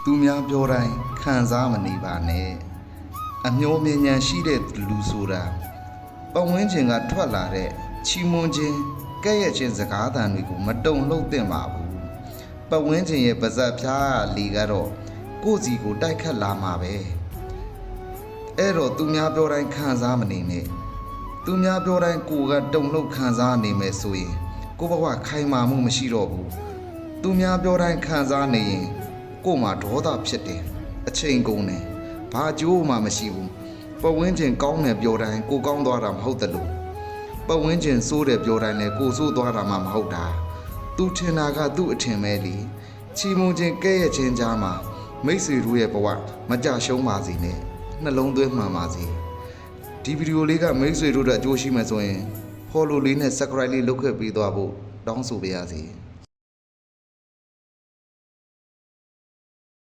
သူများပြောတိုင်းခံစားမနေပါနဲ့အမျိုးမြညာရှိတဲ့လူဆိုတာပတ်ဝန်းကျင်ကထွက်လာတဲ့ချီးမွမ်းခြင်းကဲ့ရဲ့ခြင်းစကားသံတွေကိုမတုံ့လှုပ်သင့်ပါဘူးပတ်ဝန်းကျင်ရဲ့ပါဇက်ဖျားလီကတော့ကိုယ့်စီကိုတိုက်ခတ်လာမှာပဲအဲ့တော့သူများပြောတိုင်းခံစားမနေနဲ့သူများပြောတိုင်းကိုကတုံ့လှုပ်ခံစားနေမယ်ဆိုရင်ကိုဘဝခိုင်မာမှုမရှိတော့ဘူးသူများပြောတိုင်းခံစားနေရင်ကို့မှာဒေါသဖြစ်တယ်အချိန်ကုန်တယ်ဘာကြိုးမှမရှိဘူးပတ်ဝန်းကျင်ကောင်းတယ်ပြောတိုင်းကိုကောင်းသွားတာမဟုတ်တယ်လို့ပတ်ဝန်းကျင်ဆိုးတယ်ပြောတိုင်းလည်းကိုဆိုးသွားတာမှမဟုတ်တာသူထင်တာကသူ့အထင်ပဲလေချီးမွမ်းခြင်းကဲ့ရဲ့ခြင်းကြားမှာမိတ်ဆွေတို့ရဲ့ဘဝမကြရှုံးပါစေနဲ့နှလုံးသွင်းမှန်ပါစေဒီဗီဒီယိုလေးကမိတ်ဆွေတို့အတွက်အကျိုးရှိမယ်ဆိုရင် follow လေးနဲ့ subscribe လေးလုပ်ခဲ့ပေးသွားဖို့တောင်းဆိုပါရစေ